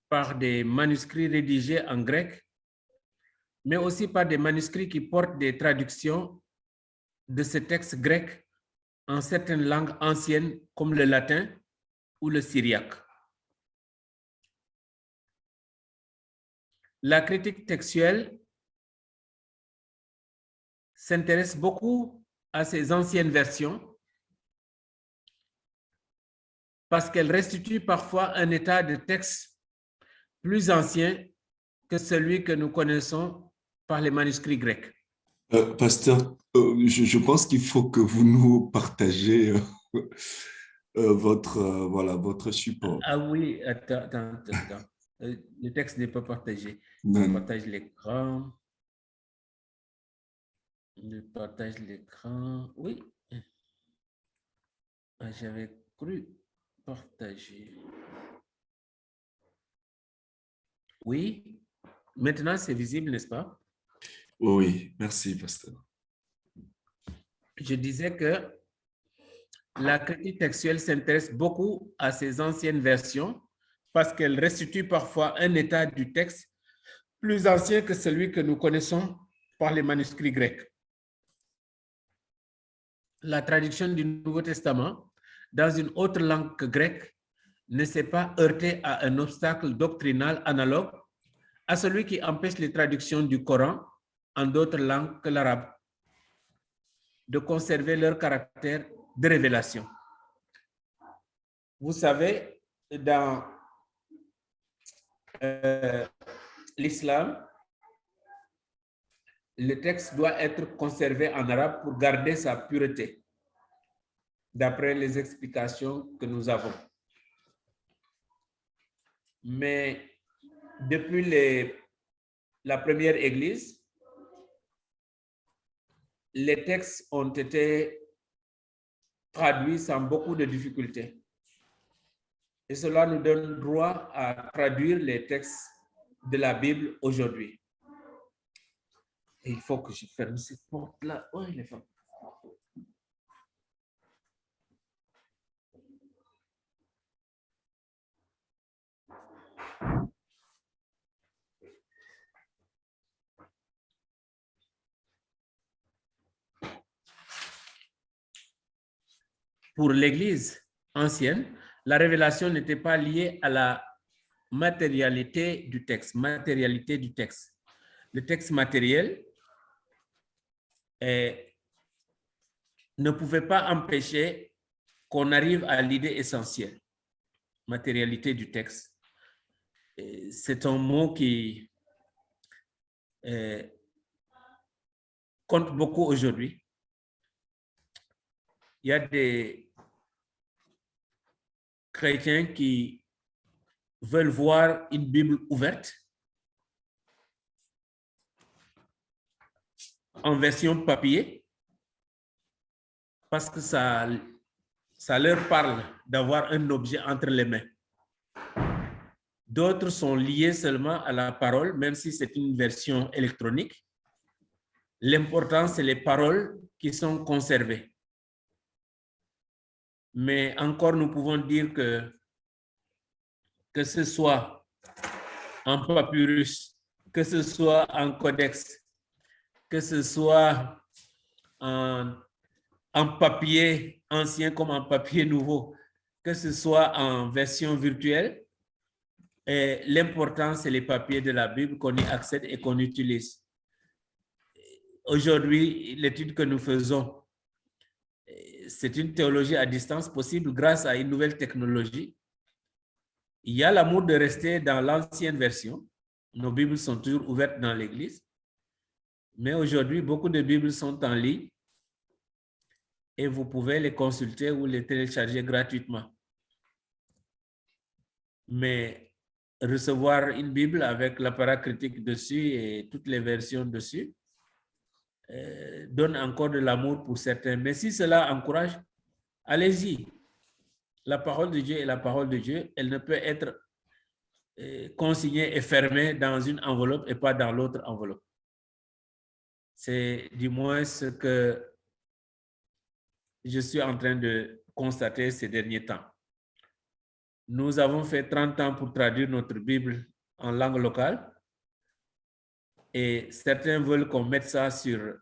par des manuscrits rédigés en grec, mais aussi par des manuscrits qui portent des traductions de ces textes grecs en certaines langues anciennes comme le latin ou le syriaque. La critique textuelle s'intéresse beaucoup à ces anciennes versions parce qu'elles restituent parfois un état de texte plus ancien que celui que nous connaissons par les manuscrits grecs. Pasteur, je pense qu'il faut que vous nous partagez votre support. Ah oui, attends. Le texte n'est pas partagé. Je Non. partage l'écran. Je partage l'écran. Oui. Ah, j'avais cru partager. Oui. Maintenant, c'est visible, n'est-ce pas? Oui, merci, pasteur. Je disais que la critique textuelle s'intéresse beaucoup à ces anciennes versions parce qu'elles restituent parfois un état du texte plus ancien que celui que nous connaissons par les manuscrits grecs. La traduction du Nouveau Testament dans une autre langue que grecque ne s'est pas heurtée à un obstacle doctrinal analogue à celui qui empêche les traductions du Coran en d'autres langues que l'arabe de conserver leur caractère de révélation. Vous savez, dans l'islam, le texte doit être conservé en arabe pour garder sa pureté, d'après les explications que nous avons. Mais depuis la première Église, les textes ont été traduits sans beaucoup de difficultés. Et cela nous donne droit à traduire les textes de la Bible aujourd'hui. Et il faut que je ferme cette porte-là. Oh, il est fermé. Pour l'Église ancienne, la révélation n'était pas liée à la matérialité du texte. Le texte matériel ne pouvait pas empêcher qu'on arrive à l'idée essentielle. Matérialité du texte. C'est un mot qui compte beaucoup aujourd'hui. Il y a des chrétiens qui veulent voir une Bible ouverte en version papier parce que ça leur parle d'avoir un objet entre les mains. D'autres sont liés seulement à la parole, même si c'est une version électronique. L'important, c'est les paroles qui sont conservées. Mais encore, nous pouvons dire que ce soit en papyrus, que ce soit en codex, que ce soit en papier ancien comme en papier nouveau, que ce soit en version virtuelle, l'important, c'est les papiers de la Bible qu'on y accède et qu'on utilise. Aujourd'hui, l'étude que nous faisons, c'est une théologie à distance possible grâce à une nouvelle technologie. Il y a l'amour de rester dans l'ancienne version. Nos Bibles sont toujours ouvertes dans l'Église. Mais aujourd'hui, beaucoup de Bibles sont en ligne et vous pouvez les consulter ou les télécharger gratuitement. Mais recevoir une Bible avec l'apparat critique dessus et toutes les versions dessus donne encore de l'amour pour certains. Mais si cela encourage, allez-y. La parole de Dieu est la parole de Dieu. Elle ne peut être consignée et fermée dans une enveloppe et pas dans l'autre enveloppe. C'est du moins ce que je suis en train de constater ces derniers temps. Nous avons fait 30 ans pour traduire notre Bible en langue locale et certains veulent qu'on mette ça sur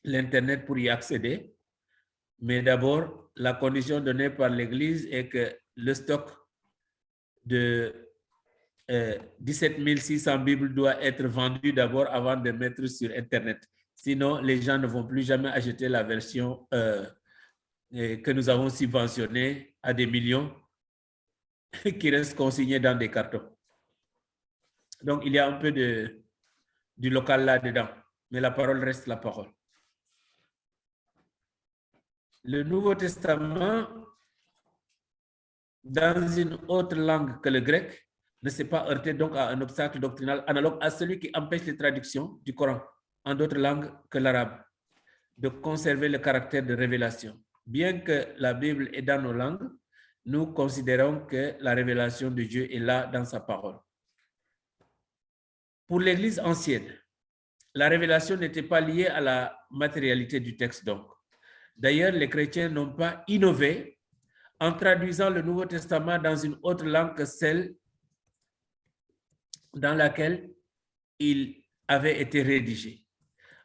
l'Internet pour y accéder. Mais d'abord, la condition donnée par l'Église est que le stock de 17 600 Bibles doit être vendu d'abord avant de mettre sur Internet. Sinon, les gens ne vont plus jamais acheter la version que nous avons subventionnée à des millions qui restent consignés dans des cartons. Donc, il y a un peu du local là-dedans, mais la parole reste la parole. Le Nouveau Testament, dans une autre langue que le grec, ne s'est pas heurté donc à un obstacle doctrinal analogue à celui qui empêche les traductions du Coran en d'autres langues que l'arabe de conserver le caractère de révélation. Bien que la Bible est dans nos langues, nous considérons que la révélation de Dieu est là dans sa parole. Pour l'Église ancienne, la révélation n'était pas liée à la matérialité du texte donc. D'ailleurs, les chrétiens n'ont pas innové en traduisant le Nouveau Testament dans une autre langue que celle dans laquelle il avait été rédigé.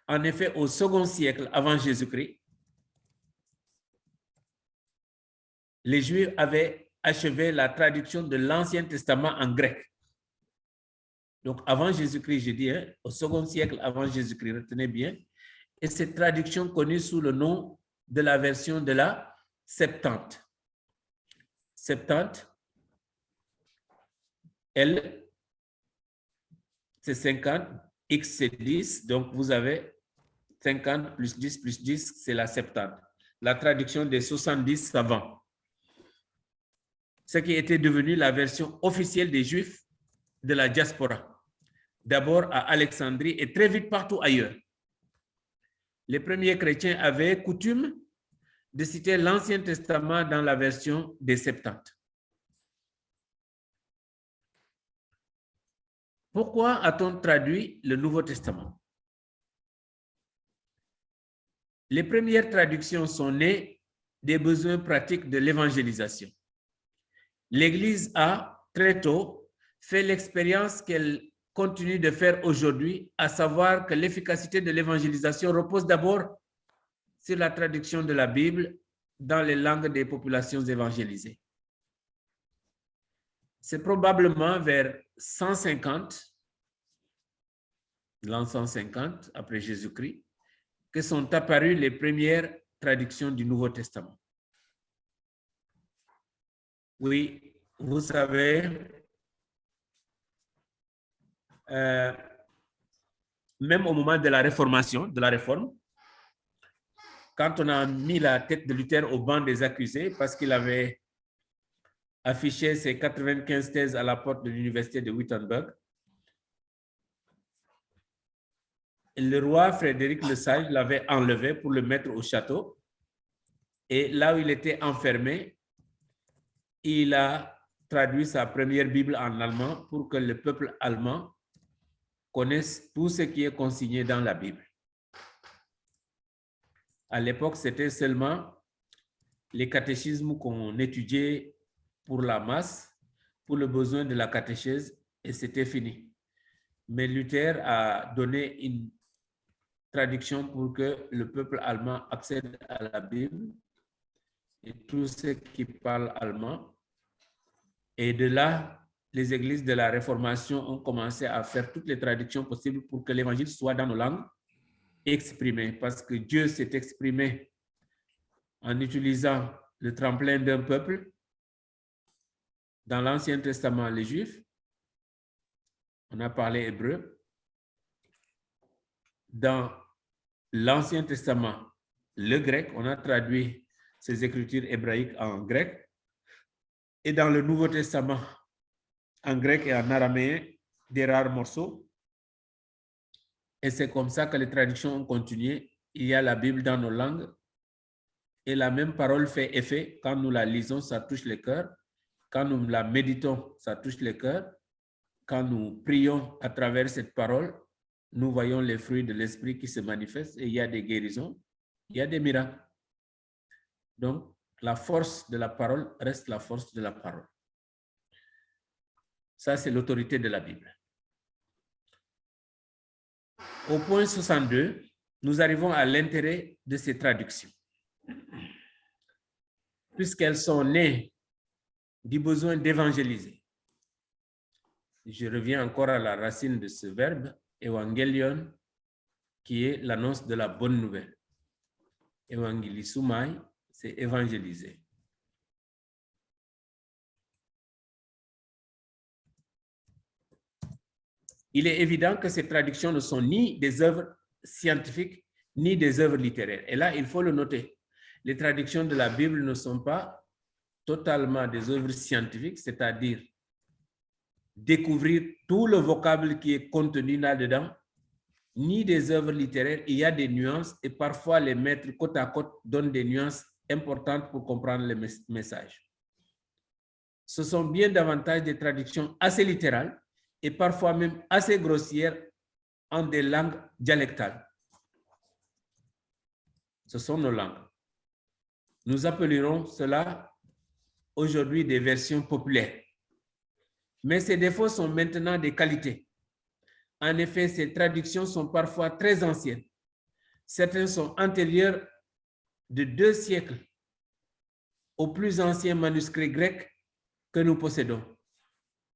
En effet, au second siècle avant Jésus-Christ, les Juifs avaient achevé la traduction de l'Ancien Testament en grec. Donc, avant Jésus-Christ, je dis, au second siècle avant Jésus-Christ, retenez bien, et cette traduction connue sous le nom de la version de la Septante. Septante, L, c'est 50, X, c'est 10, donc vous avez 50 plus 10, c'est la Septante. La traduction des 70 savants. Ce qui était devenu la version officielle des Juifs de la diaspora. D'abord à Alexandrie et très vite partout ailleurs. Les premiers chrétiens avaient coutume de citer l'Ancien Testament dans la version des Septante. Pourquoi a-t-on traduit le Nouveau Testament? Les premières traductions sont nées des besoins pratiques de l'évangélisation. L'Église a, très tôt, fait l'expérience qu'elle continue de faire aujourd'hui, à savoir que l'efficacité de l'évangélisation repose d'abord sur la traduction de la Bible dans les langues des populations évangélisées. C'est probablement vers 150, l'an 150 après Jésus-Christ, que sont apparues les premières traductions du Nouveau Testament. Oui, vous savez, même au moment de la Réformation, de la Réforme, quand on a mis la tête de Luther au banc des accusés parce qu'il avait affiché ses 95 thèses à la porte de l'université de Wittenberg, le roi Frédéric le Sage l'avait enlevé pour le mettre au château. Et là où il était enfermé, il a traduit sa première Bible en allemand pour que le peuple allemand connaisse tout ce qui est consigné dans la Bible. À l'époque, c'était seulement les catéchismes qu'on étudiait pour la masse, pour le besoin de la catéchèse, et c'était fini. Mais Luther a donné une traduction pour que le peuple allemand accède à la Bible et tous ceux qui parlent allemand. Et de là, les églises de la Réformation ont commencé à faire toutes les traductions possibles pour que l'évangile soit dans nos langues exprimé, parce que Dieu s'est exprimé en utilisant le tremplin d'un peuple. Dans l'Ancien Testament, les Juifs, on a parlé hébreu. Dans l'Ancien Testament, le grec, on a traduit ces écritures hébraïques en grec. Et dans le Nouveau Testament, en grec et en araméen, des rares morceaux. Et c'est comme ça que les traductions ont continué. Il y a la Bible dans nos langues. Et la même parole fait effet. Quand nous la lisons, ça touche le cœur. Quand nous la méditons, ça touche le cœur. Quand nous prions à travers cette parole, nous voyons les fruits de l'esprit qui se manifestent et il y a des guérisons, il y a des miracles. Donc, la force de la parole reste la force de la parole. Ça, c'est l'autorité de la Bible. Au point 62, nous arrivons à l'intérêt de ces traductions. Puisqu'elles sont nées du besoin d'évangéliser. Je reviens encore à la racine de ce verbe, évangélion, qui est l'annonce de la bonne nouvelle. Evangelisumai, c'est évangéliser. Il est évident que ces traductions ne sont ni des œuvres scientifiques, ni des œuvres littéraires. Et là, il faut le noter. Les traductions de la Bible ne sont pas totalement des œuvres scientifiques, c'est-à-dire découvrir tout le vocable qui est contenu là-dedans, ni des œuvres littéraires. Il y a des nuances et parfois les mettre côte à côte donnent des nuances importantes pour comprendre le message. Ce sont bien davantage des traductions assez littérales et parfois même assez grossières en des langues dialectales. Ce sont nos langues. Nous appellerons cela aujourd'hui des versions populaires. Mais ces défauts sont maintenant des qualités. En effet, ces traductions sont parfois très anciennes. Certaines sont antérieures de 2 siècles aux plus anciens manuscrits grecs que nous possédons.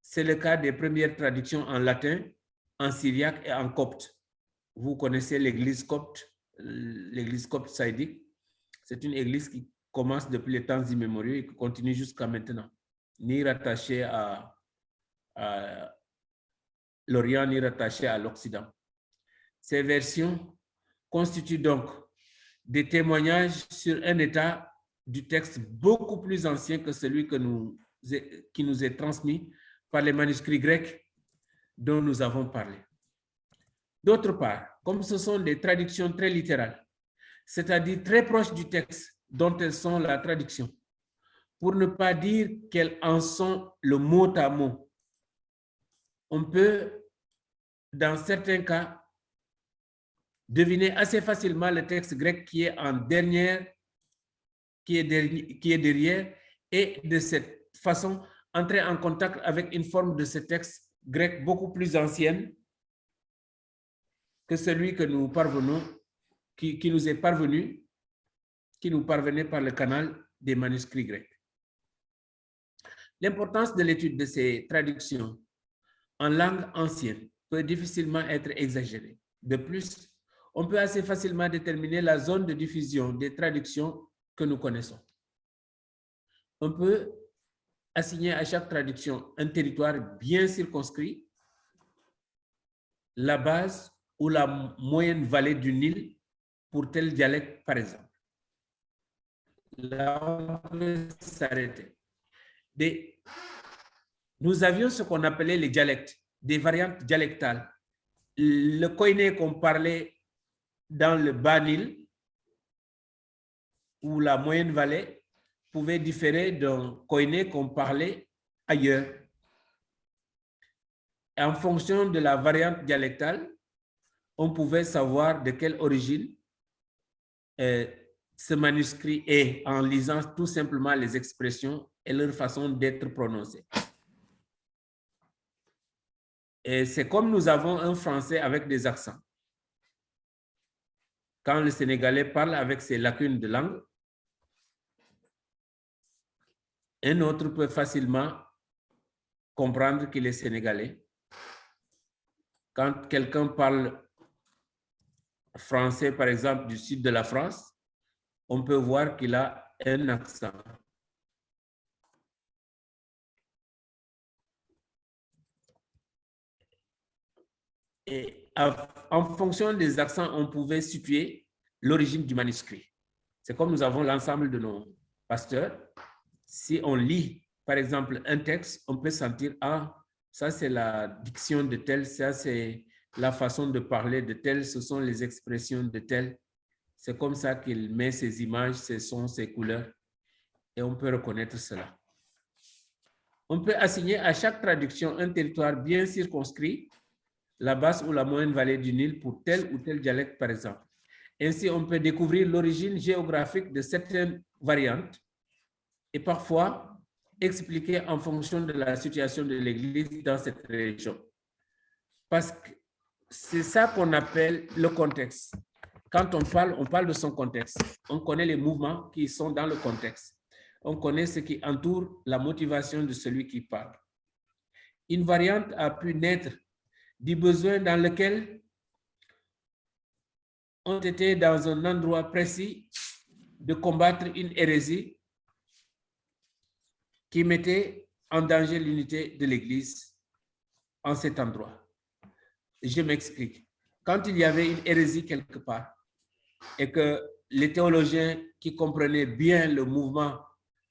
C'est le cas des premières traductions en latin, en syriaque et en copte. Vous connaissez l'église copte saïdique. C'est une église qui commence depuis les temps immémoriaux et qui continue jusqu'à maintenant, ni rattachée à l'Orient, ni rattachée à l'Occident. Ces versions constituent donc des témoignages sur un état du texte beaucoup plus ancien que celui qui nous est transmis par les manuscrits grecs dont nous avons parlé. D'autre part, comme ce sont des traductions très littérales, c'est-à-dire très proches du texte dont elles sont la traduction, pour ne pas dire qu'elles en sont le mot à mot, on peut, dans certains cas, deviner assez facilement le texte grec qui est en dernière, qui est derrière, et de cette façon, entrer en contact avec une forme de ce texte grec beaucoup plus ancienne que celui que nous parvenons, qui nous est parvenu, qui nous parvenait par le canal des manuscrits grecs. L'importance de l'étude de ces traductions en langue ancienne peut difficilement être exagérée. De plus, on peut assez facilement déterminer la zone de diffusion des traductions que nous connaissons. On peut assigner à chaque traduction un territoire bien circonscrit, la base ou la moyenne vallée du Nil pour tel dialecte, par exemple. Là, on peut s'arrêter. Nous avions ce qu'on appelait les dialectes, des variantes dialectales. Le koiné qu'on parlait dans le bas Nil ou la moyenne vallée pouvait différer d'un koiné qu'on parlait ailleurs. Et en fonction de la variante dialectale, on pouvait savoir de quelle origine ce manuscrit est en lisant tout simplement les expressions et leur façon d'être prononcées. Et c'est comme nous avons un français avec des accents. Quand le Sénégalais parle avec ses lacunes de langue, un autre peut facilement comprendre qu'il est sénégalais. Quand quelqu'un parle français, par exemple, du sud de la France, on peut voir qu'il a un accent. Et en fonction des accents, on pouvait situer l'origine du manuscrit. C'est comme nous avons l'ensemble de nos pasteurs. Si on lit, par exemple, un texte, on peut sentir, ah, ça c'est la diction de tel, ça c'est la façon de parler de tel, ce sont les expressions de tel. C'est comme ça qu'il met ses images, ses sons, ses couleurs, et on peut reconnaître cela. On peut assigner à chaque traduction un territoire bien circonscrit, la basse ou la moyenne vallée du Nil pour tel ou tel dialecte, par exemple. Ainsi, on peut découvrir l'origine géographique de certaines variantes et parfois expliquer en fonction de la situation de l'Église dans cette région. Parce que c'est ça qu'on appelle le contexte. Quand on parle de son contexte. On connaît les mouvements qui sont dans le contexte. On connaît ce qui entoure la motivation de celui qui parle. Une variante a pu naître du besoin dans lequel on était dans un endroit précis de combattre une hérésie qui mettait en danger l'unité de l'Église en cet endroit. Je m'explique. Quand il y avait une hérésie quelque part et que les théologiens qui comprenaient bien le mouvement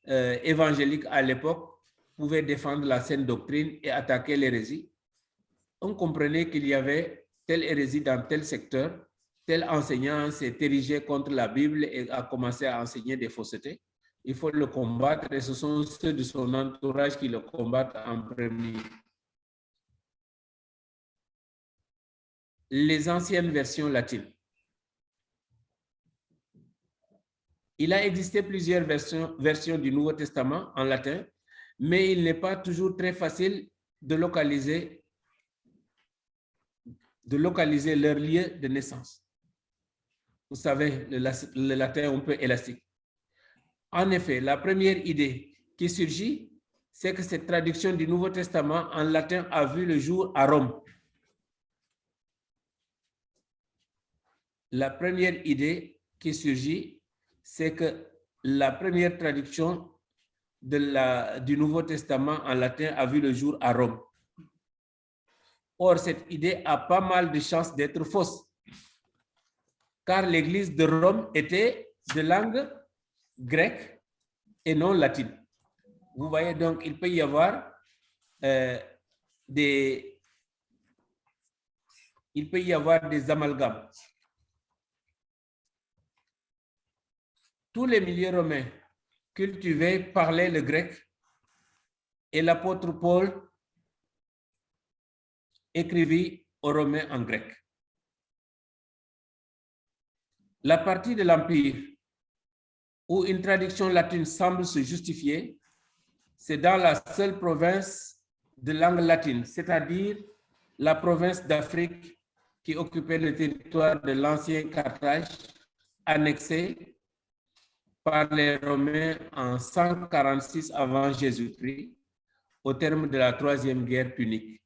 évangélique à l'époque pouvaient défendre la saine doctrine et attaquer l'hérésie, on comprenait qu'il y avait telle hérésie dans tel secteur, tel enseignant s'est érigé contre la Bible et a commencé à enseigner des faussetés. Il faut le combattre et ce sont ceux de son entourage qui le combattent en premier. Les anciennes versions latines. Il a existé plusieurs versions du Nouveau Testament en latin, mais il n'est pas toujours très facile de localiser leur lieu de naissance. Vous savez, le latin est un peu élastique. En effet, la première idée qui surgit, c'est que cette traduction du Nouveau Testament en latin a vu le jour à Rome. La première idée qui surgit, c'est que la première traduction du Nouveau Testament en latin a vu le jour à Rome. Or, cette idée a pas mal de chances d'être fausse, car l'Église de Rome était de langue grecque et non latine. Vous voyez, donc, il peut y avoir des amalgames. Tous les milieux romains cultivés parlaient le grec et l'apôtre Paul écrivit aux Romains en grec. La partie de l'Empire où une traduction latine semble se justifier, c'est dans la seule province de langue latine, c'est-à-dire la province d'Afrique qui occupait le territoire de l'ancien Carthage, annexé par les Romains en 146 avant Jésus-Christ, au terme de la Troisième Guerre punique.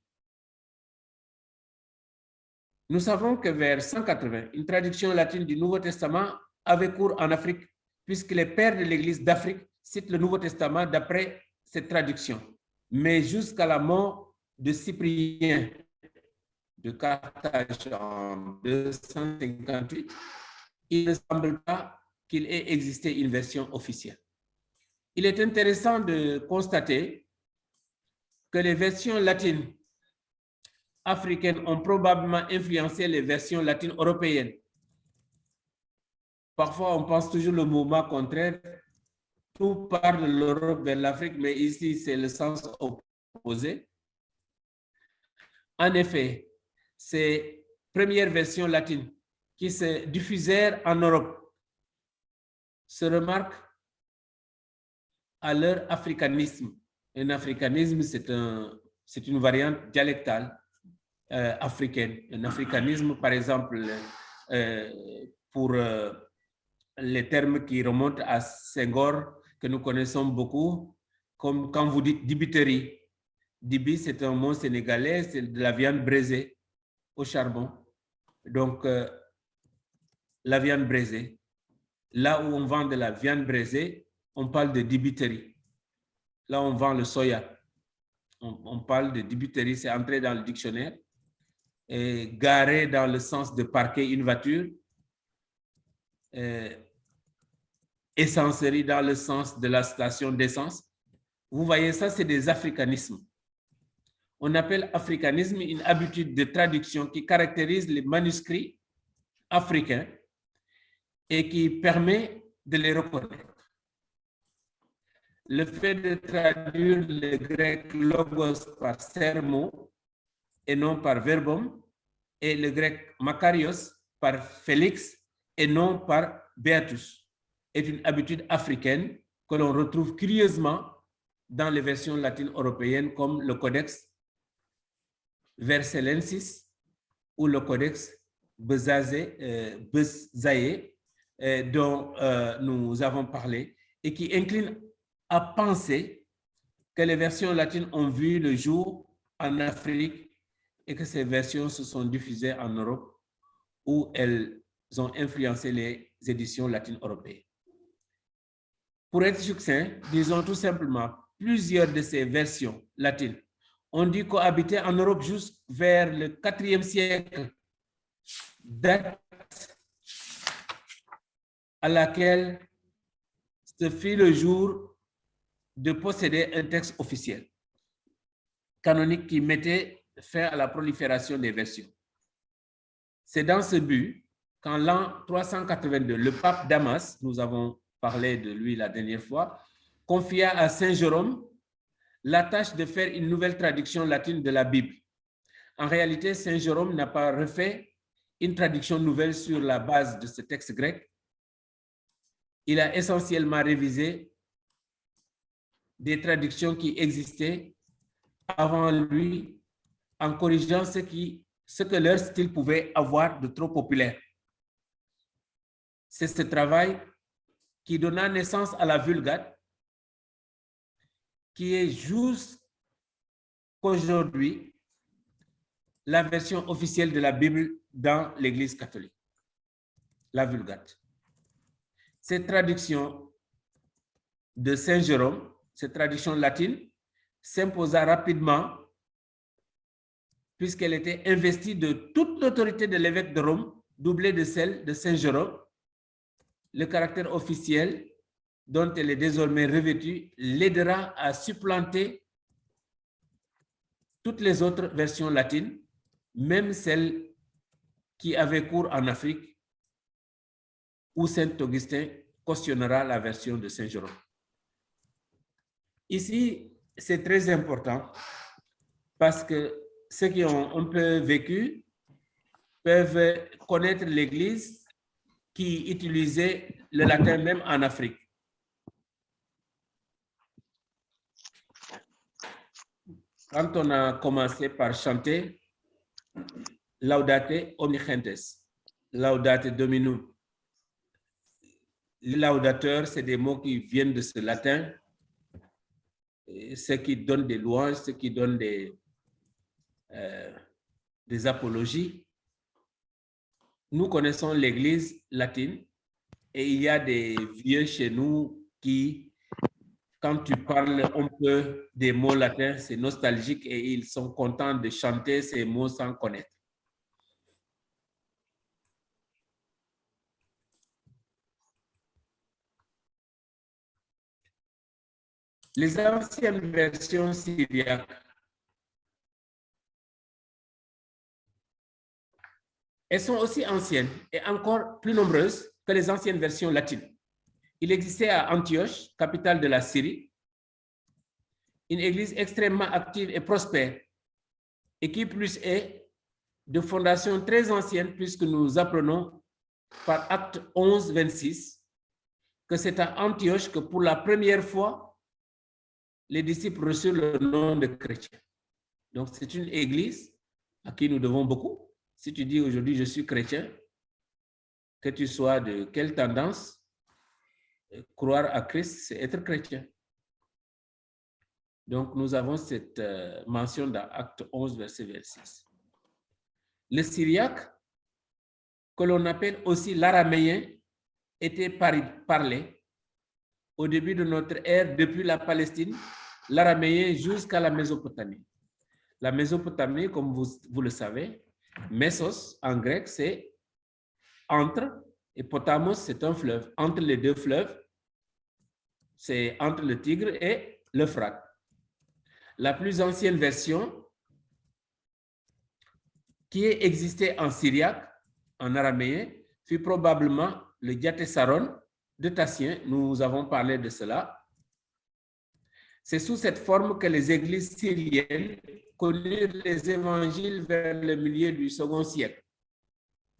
Nous savons que vers 180, une traduction latine du Nouveau Testament avait cours en Afrique, puisque les pères de l'Église d'Afrique citent le Nouveau Testament d'après cette traduction. Mais jusqu'à la mort de Cyprien de Carthage en 258, il ne semble pas qu'il ait existé une version officielle. Il est intéressant de constater que les versions latines africaines ont probablement influencé les versions latines européennes. Parfois, on pense toujours le mouvement contraire. Tout part de l'Europe vers l'Afrique, mais ici, c'est le sens opposé. En effet, ces premières versions latines qui se diffusèrent en Europe se remarquent à leur africanisme. Un africanisme, c'est une variante dialectale africaine. Un africanisme, par exemple, pour les termes qui remontent à Senghor, que nous connaissons beaucoup, comme quand vous dites dibiterie. Dibi, c'est un mot sénégalais, c'est de la viande braisée au charbon. Donc, la viande braisée. Là où on vend de la viande braisée, on parle de dibiterie. Là, on vend le soya. On parle de dibiterie, c'est entré dans le dictionnaire. Et garé dans le sens de parquer une voiture. Essencerie dans le sens de la station d'essence. Vous voyez, ça, c'est des africanismes. On appelle africanisme une habitude de traduction qui caractérise les manuscrits africains et qui permet de les reconnaître. Le fait de traduire le grec logos par sermo et non par verbum, et le grec makarios par Félix et non par Beatus, est une habitude africaine que l'on retrouve curieusement dans les versions latines européennes comme le Codex Vercellensis ou le Codex Bezaye, dont nous avons parlé, et qui incline à penser que les versions latines ont vu le jour en Afrique et que ces versions se sont diffusées en Europe où elles ont influencé les éditions latines européennes. Pour être succinct, disons tout simplement, plusieurs de ces versions latines ont dû cohabiter en Europe juste vers le IVe siècle, date à laquelle se fit le jour de posséder un texte officiel, canonique qui mettait fin à la prolifération des versions. C'est dans ce but qu'en l'an 382, le pape Damas, nous avons parlé de lui la dernière fois, confia à Saint Jérôme la tâche de faire une nouvelle traduction latine de la Bible. En réalité, Saint Jérôme n'a pas refait une traduction nouvelle sur la base de ce texte grec. Il a essentiellement révisé des traductions qui existaient avant lui en corrigeant ce que leur style pouvait avoir de trop populaire. C'est ce travail qui donna naissance à la Vulgate, qui est juste qu'aujourd'hui la version officielle de la Bible dans l'Église catholique, la Vulgate. Cette traduction de Saint Jérôme, cette traduction latine, s'imposa rapidement puisqu'elle était investie de toute l'autorité de l'évêque de Rome, doublée de celle de Saint Jérôme. Le caractère officiel dont elle est désormais revêtue l'aidera à supplanter toutes les autres versions latines, même celles qui avaient cours en Afrique, où Saint Augustin cautionnera la version de Saint Jérôme. Ici, c'est très important parce que ceux qui ont un peu vécu peuvent connaître l'Église qui utilisait le latin même en Afrique. Quand on a commencé par chanter Laudate omnichentes, Laudate Dominum, les laudateurs, c'est des mots qui viennent de ce latin, ceux qui donnent des louanges, ceux qui donnent des apologies. Nous connaissons l'Église latine et il y a des vieux chez nous qui, quand tu parles un peu des mots latins, c'est nostalgique et ils sont contents de chanter ces mots sans connaître. Les anciennes versions syriaques, elles sont aussi anciennes et encore plus nombreuses que les anciennes versions latines. Il existait à Antioche, capitale de la Syrie, une église extrêmement active et prospère, et qui plus est de fondation très ancienne, puisque nous apprenons par Acte 11, 26, que c'est à Antioche que pour la première fois, les disciples reçurent le nom de chrétiens. Donc, c'est une église à qui nous devons beaucoup. Si tu dis aujourd'hui, je suis chrétien, que tu sois de quelle tendance, croire à Christ, c'est être chrétien. Donc, nous avons cette mention dans Acte 11, verset 26. Le syriaque, que l'on appelle aussi l'araméen, était parlé au début de notre ère depuis la Palestine, l'araméen jusqu'à la Mésopotamie. La Mésopotamie, comme vous le savez, Messos en grec, c'est entre, et Potamos, c'est un fleuve. Entre les deux fleuves, c'est entre le Tigre et l'Euphrate. La plus ancienne version qui existait en syriaque, en araméen, fut probablement le Diatessaron de Tassien. Nous avons parlé de cela. C'est sous cette forme que les églises syriennes connurent les évangiles vers le milieu du second siècle.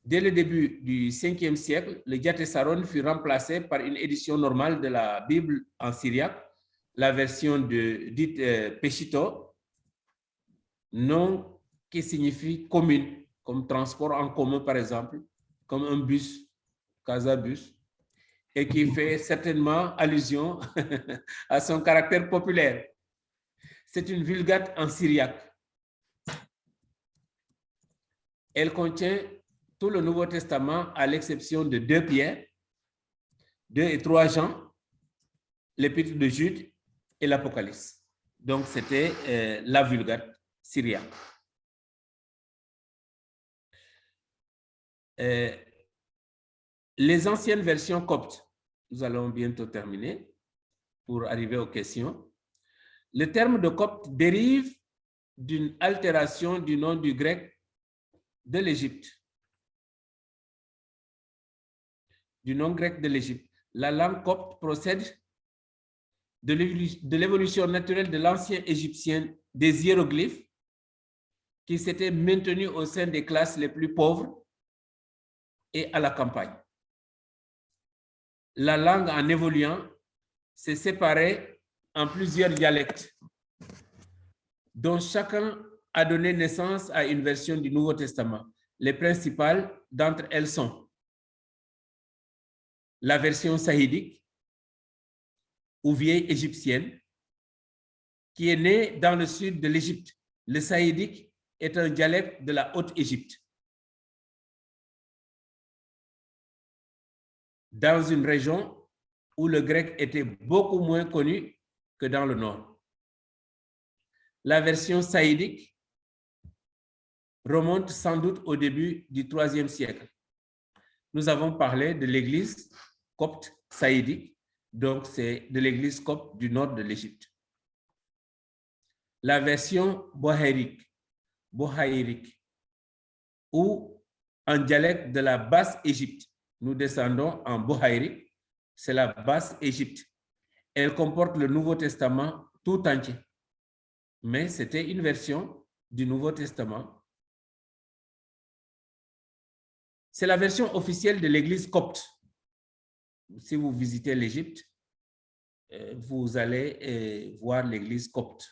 Dès le début du 5e siècle, le Diatessaron fut remplacé par une édition normale de la Bible en syriaque, la version dite Peshito, nom qui signifie commune, comme transport en commun par exemple, comme un bus, Casabus, et qui fait certainement allusion à son caractère populaire. C'est une vulgate en syriaque. Elle contient tout le Nouveau Testament à l'exception de 2 Pierre, 2 et 3 Jean, l'Épître de Jude et l'Apocalypse. Donc, c'était la vulgate syriaque. Les anciennes versions coptes, nous allons bientôt terminer pour arriver aux questions. Le terme de copte dérive d'une altération du nom du grec de l'Égypte. Du nom grec de l'Égypte. La langue copte procède de l'évolution naturelle de l'ancien égyptien des hiéroglyphes qui s'étaient maintenus au sein des classes les plus pauvres et à la campagne. La langue, en évoluant, s'est séparée en plusieurs dialectes, dont chacun a donné naissance à une version du Nouveau Testament. Les principales d'entre elles sont la version sahidique ou vieille égyptienne, qui est née dans le sud de l'Égypte. Le sahidique est un dialecte de la Haute-Égypte. Dans une région où le grec était beaucoup moins connu que dans le nord. La version sahidique remonte sans doute au début du IIIe siècle. Nous avons parlé de l'église copte sahidique, donc c'est de l'église copte du nord de l'Égypte. La version bohaïrique, ou en dialecte de la Basse-Égypte. Nous descendons en bohaïrique, c'est la Basse-Égypte. Elle comporte le Nouveau Testament tout entier. Mais c'était une version du Nouveau Testament. C'est la version officielle de l'Église copte. Si vous visitez l'Égypte, vous allez voir l'Église copte.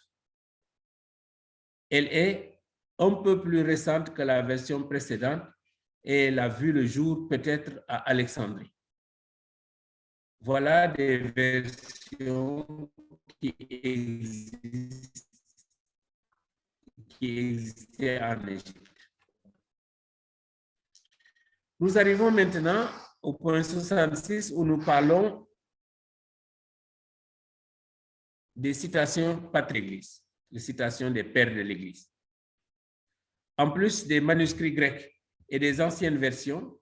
Elle est un peu plus récente que la version précédente et elle a vu le jour peut-être à Alexandrie. Voilà des versions qui existaient en Égypte. Nous arrivons maintenant au point 66 où nous parlons des citations patri-Église, les citations des pères de l'Église. En plus des manuscrits grecs et des anciennes versions,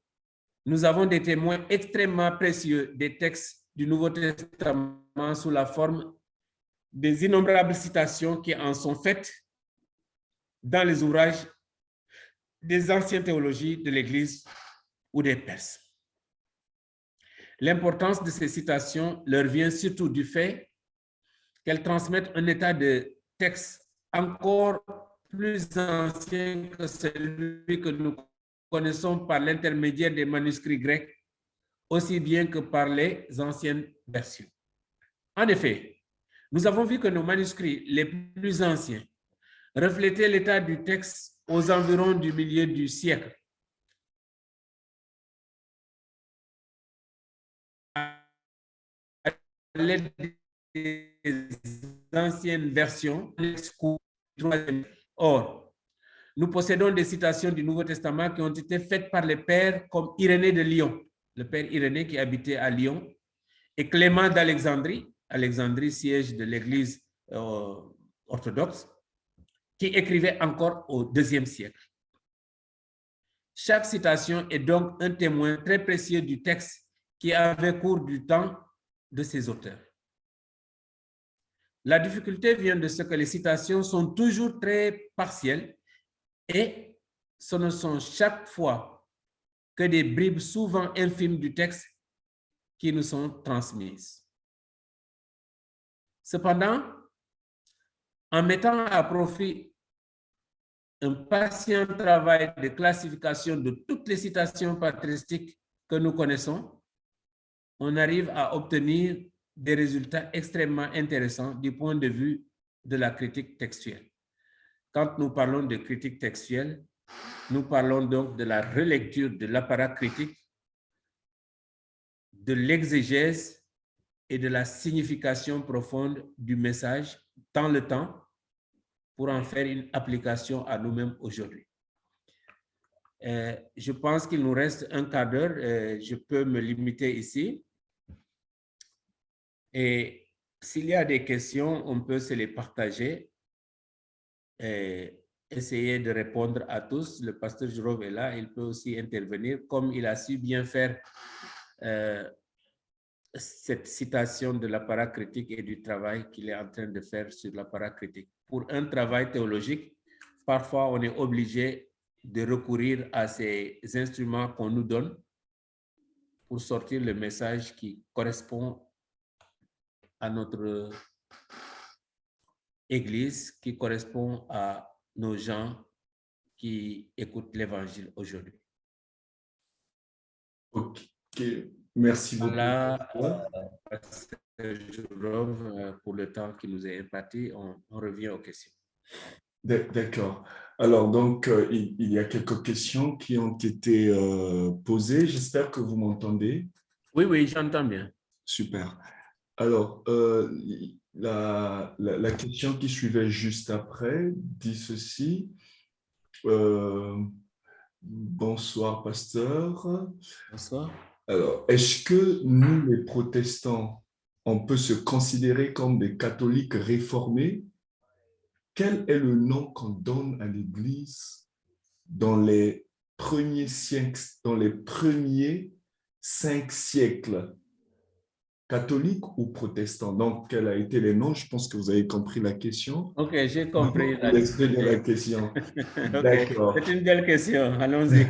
nous avons des témoins extrêmement précieux des textes du Nouveau Testament sous la forme des innombrables citations qui en sont faites dans les ouvrages des anciennes théologies de l'Église ou des Perses. L'importance de ces citations leur vient surtout du fait qu'elles transmettent un état de texte encore plus ancien que celui que nous connaissons par l'intermédiaire des manuscrits grecs, aussi bien que par les anciennes versions. En effet, nous avons vu que nos manuscrits les plus anciens reflétaient l'état du texte aux environs du milieu du siècle. À l'aide des anciennes versions, or, nous possédons des citations du Nouveau Testament qui ont été faites par les pères comme Irénée de Lyon, le père Irénée qui habitait à Lyon, et Clément d'Alexandrie, Alexandrie, siège de l'Église orthodoxe, qui écrivait encore au IIe siècle. Chaque citation est donc un témoin très précieux du texte qui avait cours du temps de ses auteurs. La difficulté vient de ce que les citations sont toujours très partielles et ce ne sont chaque fois que des bribes souvent infimes du texte qui nous sont transmises. Cependant, en mettant à profit un patient travail de classification de toutes les citations patristiques que nous connaissons, on arrive à obtenir des résultats extrêmement intéressants du point de vue de la critique textuelle. Quand nous parlons de critique textuelle, nous parlons donc de la relecture de l'apparat critique, de l'exégèse et de la signification profonde du message dans le temps pour en faire une application à nous-mêmes aujourd'hui. Je pense qu'il nous reste un quart d'heure. Je peux me limiter ici. Et s'il y a des questions, on peut se les partager et essayer de répondre à tous. Le pasteur Jérôme est là, il peut aussi intervenir, comme il a su bien faire cette citation de l'apparat critique et du travail qu'il est en train de faire sur l'apparat critique. Pour un travail théologique, parfois on est obligé de recourir à ces instruments qu'on nous donne pour sortir le message qui correspond à notre Église, qui correspond à nos gens qui écoutent l'Évangile aujourd'hui. Ok, merci beaucoup. Voilà, Jérôme, pour le temps qui nous est imparti, on revient aux questions. D'accord. Alors, donc, il y a quelques questions qui ont été posées. J'espère que vous m'entendez. Oui, oui, j'entends bien. Super. Alors, la question qui suivait juste après dit ceci. Bonsoir, pasteur. Bonsoir. Alors, est-ce que nous, les protestants, on peut se considérer comme des catholiques réformés? Quel est le nom qu'on donne à l'Église dans les premiers 5 siècles? Catholique ou protestant? Donc, quel a été les noms? Je pense que vous avez compris la question. Ok, j'ai compris. L'extrait de la question. D'accord. C'est une belle question. Allons-y.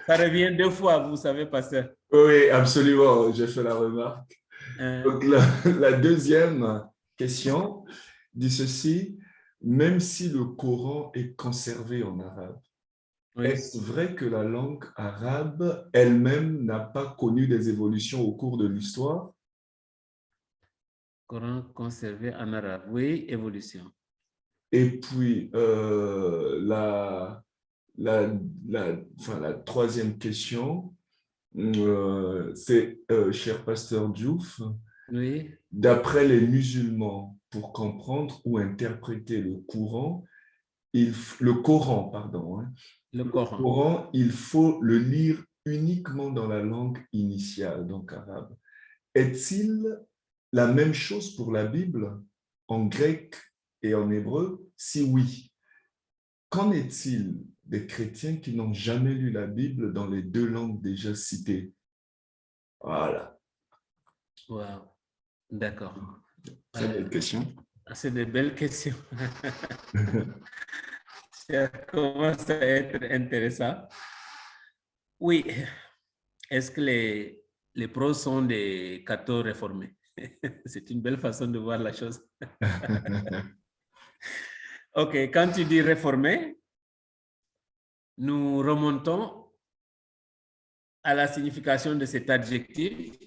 Ça revient 2 fois, vous savez, pasteur. Oui, absolument. J'ai fait la remarque. Donc, la deuxième question dit ceci. Même si le Coran est conservé en arabe, Oui. est-ce vrai que la langue arabe elle-même n'a pas connu des évolutions au cours de l'histoire? Coran conservé en arabe. Oui, évolution. Et puis, la troisième question, c'est, cher pasteur Diouf, Oui. d'après les musulmans, pour comprendre ou interpréter le Coran, il faut le lire uniquement dans la langue initiale, donc arabe. Est-il la même chose pour la Bible en grec et en hébreu? Si oui, qu'en est-il des chrétiens qui n'ont jamais lu la Bible dans les 2 langues déjà citées? Voilà. Wow. D'accord. Très belle question. C'est de belles questions. Ça commence à être intéressant. Oui. Est-ce que les pros sont des cathos réformés? C'est une belle façon de voir la chose. OK, quand tu dis réformé, nous remontons à la signification de cet adjectif.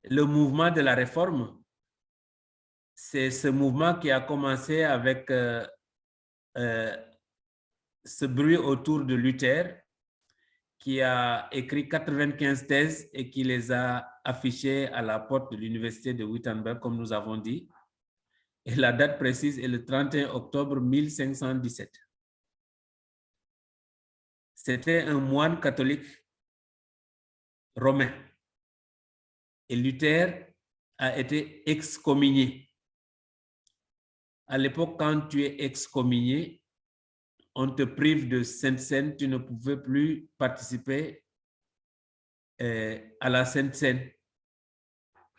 Le mouvement de la réforme, c'est ce mouvement qui a commencé avec ce bruit autour de Luther, qui a écrit 95 thèses et qui les a affichées à la porte de l'université de Wittenberg, comme nous avons dit. Et la date précise est le 31 octobre 1517. C'était un moine catholique romain. Et Luther a été excommunié. À l'époque, quand tu es excommunié, on te prive de Sainte Seine, tu ne pouvais plus participer à la Sainte Seine.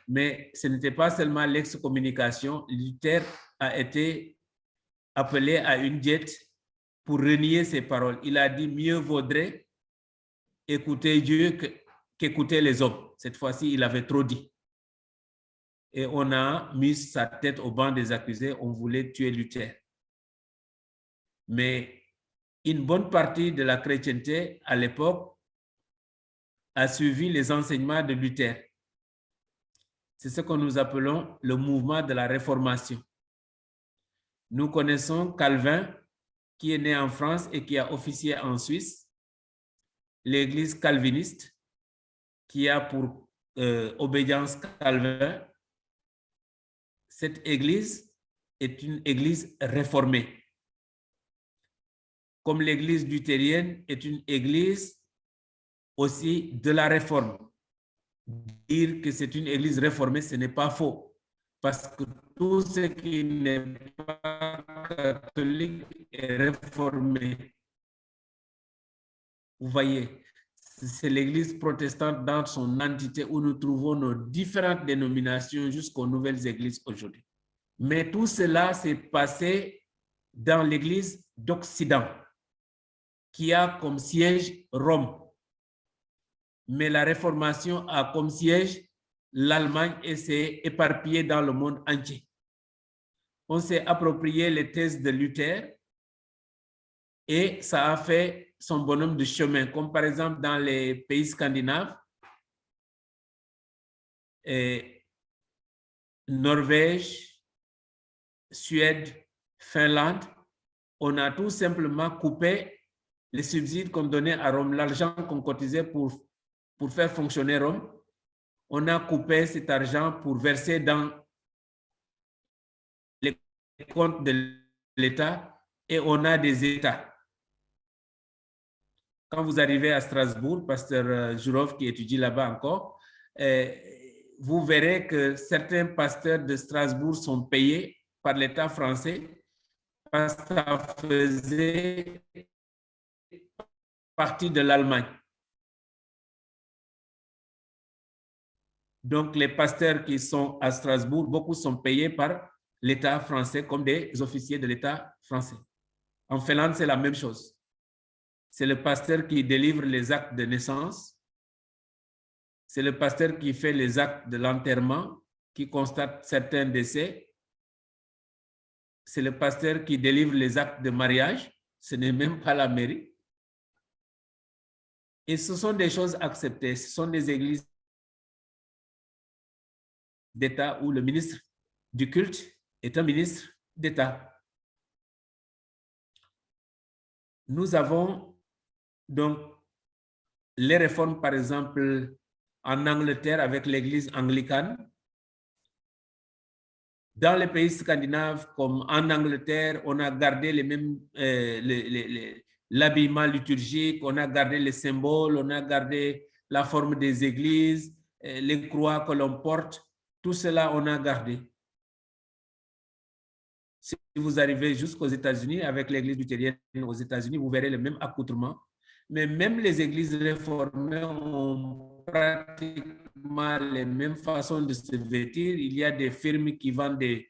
Mais ce n'était pas seulement l'excommunication. Luther a été appelé à une diète pour renier ses paroles. Il a dit mieux vaudrait écouter Dieu qu'écouter les hommes. Cette fois-ci, il avait trop dit. Et on a mis sa tête au banc des accusés. On voulait tuer Luther. Mais une bonne partie de la chrétienté à l'époque a suivi les enseignements de Luther. C'est ce que nous appelons le mouvement de la Réformation. Nous connaissons Calvin, qui est né en France et qui a officié en Suisse, l'Église calviniste, qui a pour obédience Calvin. Cette Église est une Église réformée. Comme l'Église luthérienne est une Église aussi de la Réforme. Dire que c'est une Église réformée, ce n'est pas faux. Parce que tout ce qui n'est pas catholique est réformé. Vous voyez, c'est l'Église protestante dans son entité où nous trouvons nos différentes dénominations jusqu'aux nouvelles églises aujourd'hui. Mais tout cela s'est passé dans l'Église d'Occident, qui a comme siège Rome. Mais la Réformation a comme siège l'Allemagne et s'est éparpillée dans le monde entier. On s'est approprié les thèses de Luther et ça a fait son bonhomme de chemin, comme par exemple dans les pays scandinaves, et Norvège, Suède, Finlande. On a tout simplement coupé les subsides qu'on donnait à Rome, l'argent qu'on cotisait pour faire fonctionner Rome. On a coupé cet argent pour verser dans les comptes de l'État et on a des États. Quand vous arrivez à Strasbourg, pasteur Jourov qui étudie là-bas encore, vous verrez que certains pasteurs de Strasbourg sont payés par l'État français parce que ça faisait partie de l'Allemagne. Donc, les pasteurs qui sont à Strasbourg, beaucoup sont payés par l'État français comme des officiers de l'État français. En Finlande, c'est la même chose. C'est le pasteur qui délivre les actes de naissance. C'est le pasteur qui fait les actes de l'enterrement, qui constate certains décès. C'est le pasteur qui délivre les actes de mariage. Ce n'est même pas la mairie. Et ce sont des choses acceptées. Ce sont des églises d'État où le ministre du culte est un ministre d'État. Nous avons donc les réformes, par exemple, en Angleterre avec l'église anglicane. Dans les pays scandinaves, comme en Angleterre, on a gardé les mêmes, l'habillement liturgique, on a gardé les symboles, on a gardé la forme des églises, les croix que l'on porte. Tout cela, on a gardé. Si vous arrivez jusqu'aux États-Unis, avec l'église luthérienne aux États-Unis, vous verrez le même accoutrement. Mais même les églises réformées ont pratiquement les mêmes façons de se vêtir. Il y a des firmes qui vendent des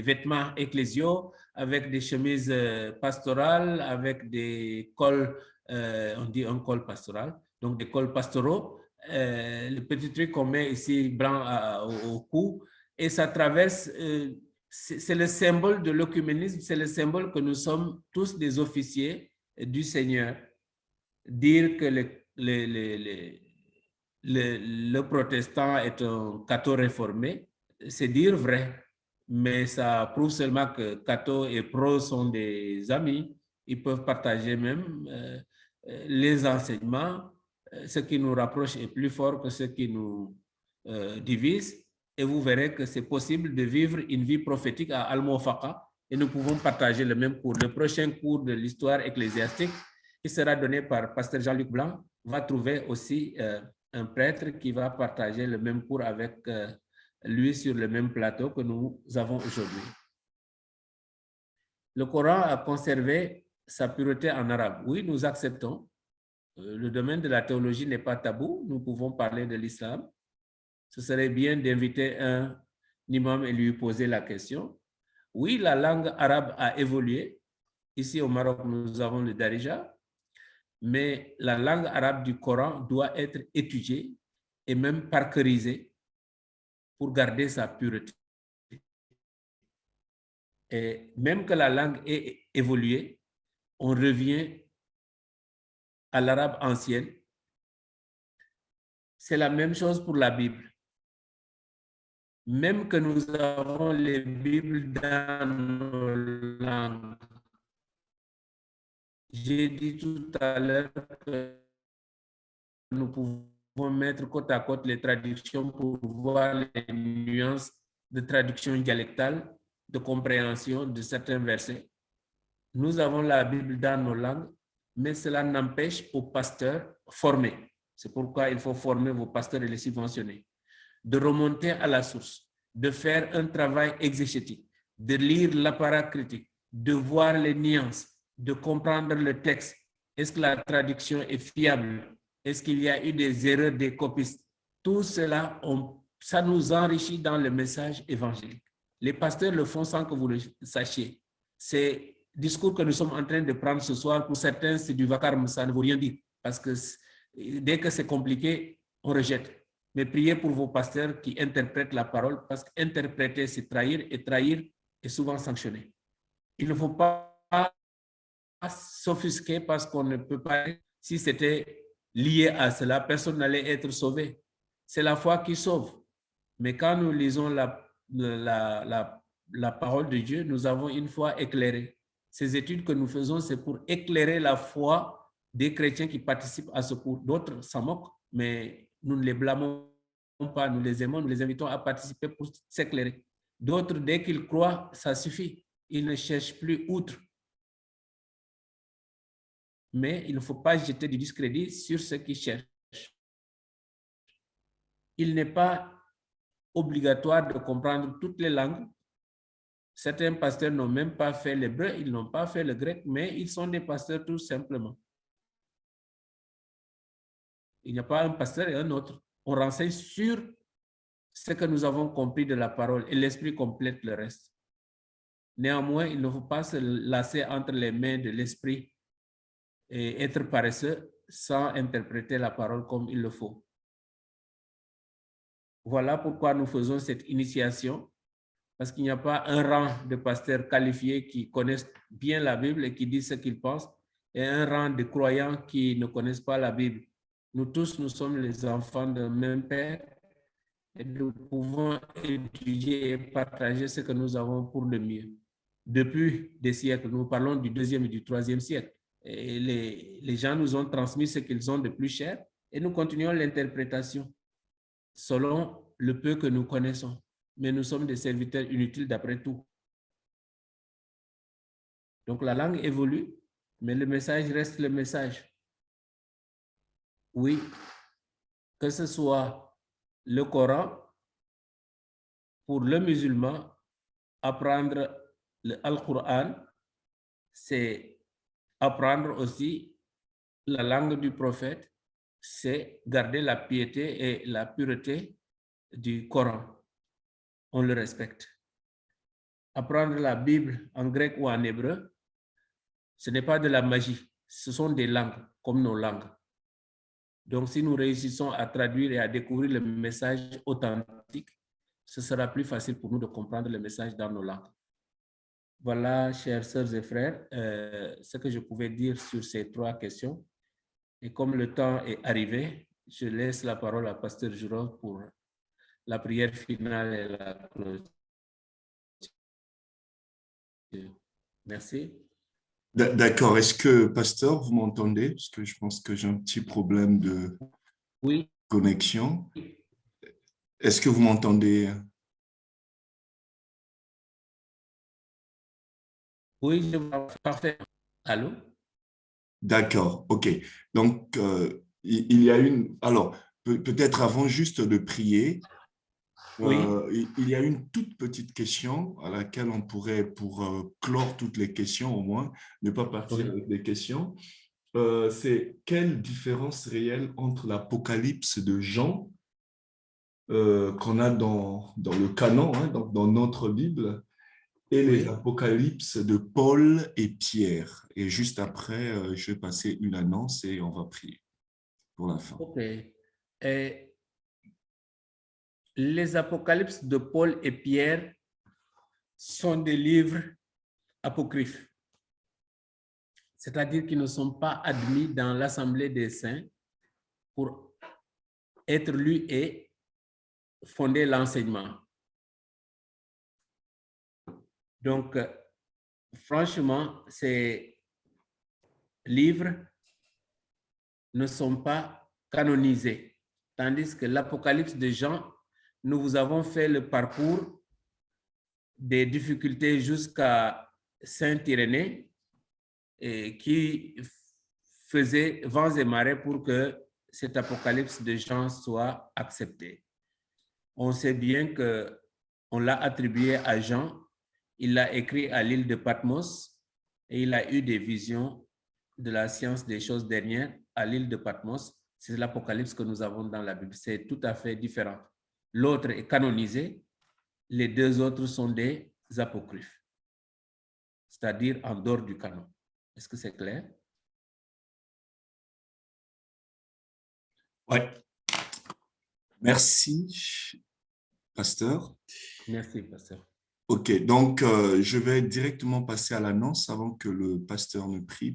vêtements ecclésiaux avec des chemises pastorales, avec des cols, on dit un col pastoral, donc des cols pastoraux. Le petit truc qu'on met ici blanc au cou, et ça traverse, c'est le symbole de l'œcuménisme, c'est le symbole que nous sommes tous des officiers du Seigneur. Dire que le protestant est un catho réformé, c'est dire vrai, mais ça prouve seulement que catho et pro sont des amis. Ils peuvent partager même les enseignements. Ce qui nous rapproche est plus fort que ce qui nous divise. Et vous verrez que c'est possible de vivre une vie prophétique à Al-Mofaka et nous pouvons partager le même cours. Le prochain cours de l'histoire ecclésiastique qui sera donné par pasteur Jean-Luc Blanc va trouver aussi un prêtre qui va partager le même cours avec lui sur le même plateau que nous avons aujourd'hui. Le Coran a conservé sa pureté en arabe. Oui, nous acceptons. Le domaine de la théologie n'est pas tabou. Nous pouvons parler de l'islam. Ce serait bien d'inviter un imam et lui poser la question. Oui, la langue arabe a évolué. Ici au Maroc, nous avons le Darija. Mais la langue arabe du Coran doit être étudiée et même parcourisée pour garder sa pureté. Et même que la langue ait évolué, on revient à l'arabe ancienne. C'est la même chose pour la Bible. même que nous avons les Bibles dans nos langues. J'ai dit tout à l'heure que nous pouvons mettre côte à côte les traductions pour voir les nuances de traduction dialectale, de compréhension de certains versets. Nous avons la Bible dans nos langues, mais cela n'empêche aux pasteurs formés. C'est pourquoi il faut former vos pasteurs et les subventionner, de remonter à la source, de faire un travail exégétique, de lire l'apparat critique, de voir les nuances, de comprendre le texte. Est-ce que la traduction est fiable? Est-ce qu'il y a eu des erreurs des copistes? Tout cela, ça nous enrichit dans le message évangélique. Les pasteurs le font sans que vous le sachiez. C'est discours que nous sommes en train de prendre ce soir, pour certains, c'est du vacarme, ça ne veut rien dire. Parce que dès que c'est compliqué, on rejette. Mais priez pour vos pasteurs qui interprètent la parole, parce qu'interpréter, c'est trahir, et trahir est souvent sanctionné. Il ne faut pas s'offusquer parce qu'on ne peut pas, si c'était lié à cela, personne n'allait être sauvé. C'est la foi qui sauve. Mais quand nous lisons la parole de Dieu, nous avons une foi éclairée. Ces études que nous faisons, c'est pour éclairer la foi des chrétiens qui participent à ce cours. D'autres s'en moquent, mais nous ne les blâmons pas, nous les aimons, nous les invitons à participer pour s'éclairer. D'autres, dès qu'ils croient, ça suffit. Ils ne cherchent plus outre. Mais il ne faut pas jeter du discrédit sur ceux qui cherchent. Il n'est pas obligatoire de comprendre toutes les langues. Certains pasteurs n'ont même pas fait l'hébreu, ils n'ont pas fait le grec, mais ils sont des pasteurs tout simplement. Il n'y a pas un pasteur et un autre. On renseigne sur ce que nous avons compris de la parole et l'esprit complète le reste. Néanmoins, il ne faut pas se lasser entre les mains de l'esprit et être paresseux sans interpréter la parole comme il le faut. Voilà pourquoi nous faisons cette initiation, parce qu'il n'y a pas un rang de pasteurs qualifiés qui connaissent bien la Bible et qui disent ce qu'ils pensent, et un rang de croyants qui ne connaissent pas la Bible. Nous tous, nous sommes les enfants d'un même Père et nous pouvons étudier et partager ce que nous avons pour le mieux. Depuis des siècles, nous parlons du 2e et du 3e siècle. Et les gens nous ont transmis ce qu'ils ont de plus cher et nous continuons l'interprétation selon le peu que nous connaissons. Mais nous sommes des serviteurs inutiles d'après tout. Donc la langue évolue, mais le message reste le message. Oui, que ce soit le Coran, pour le musulman, apprendre le Al-Qur'an, c'est apprendre aussi la langue du prophète, c'est garder la piété et la pureté du Coran. On le respecte. Apprendre la Bible en grec ou en hébreu, ce n'est pas de la magie, ce sont des langues comme nos langues. Donc, si nous réussissons à traduire et à découvrir le message authentique, ce sera plus facile pour nous de comprendre le message dans nos langues. Voilà, chers sœurs et frères, ce que je pouvais dire sur ces 3 questions. Et comme le temps est arrivé, je laisse la parole à Pasteur Jérôme pour la prière finale et la clôture. Merci. D'accord. Est-ce que, pasteur, vous m'entendez? Parce que je pense que j'ai un petit problème de connexion. Est-ce que vous m'entendez? Oui, je vois parfait. Allô? D'accord, ok. Donc, il y a une... Alors, peut-être avant juste de prier, Oui. il y a une toute petite question à laquelle on pourrait, pour clore toutes les questions au moins, ne pas partir avec des questions. C'est quelle différence réelle entre l'Apocalypse de Jean qu'on a dans le canon, hein, dans notre Bible, et les apocalypses de Paul et Pierre. Et juste après, je vais passer une annonce et on va prier pour la fin. Ok. Et les apocalypses de Paul et Pierre sont des livres apocryphes, c'est-à-dire qu'ils ne sont pas admis dans l'assemblée des saints pour être lus et fonder l'enseignement. Donc, franchement, ces livres ne sont pas canonisés. Tandis que l'Apocalypse de Jean, nous vous avons fait le parcours des difficultés jusqu'à Saint-Irénée, qui faisait vents et marées pour que cet Apocalypse de Jean soit accepté. On sait bien qu'on l'a attribué à Jean, il l'a écrit à l'île de Patmos et il a eu des visions de la science des choses dernières à l'île de Patmos. C'est l'Apocalypse que nous avons dans la Bible. C'est tout à fait différent. L'autre est canonisé, les deux autres sont des apocryphes, c'est-à-dire en dehors du canon. Est-ce que c'est clair? Ouais. Merci, pasteur. Merci, pasteur. Ok, donc je vais directement passer à l'annonce avant que le pasteur ne prie.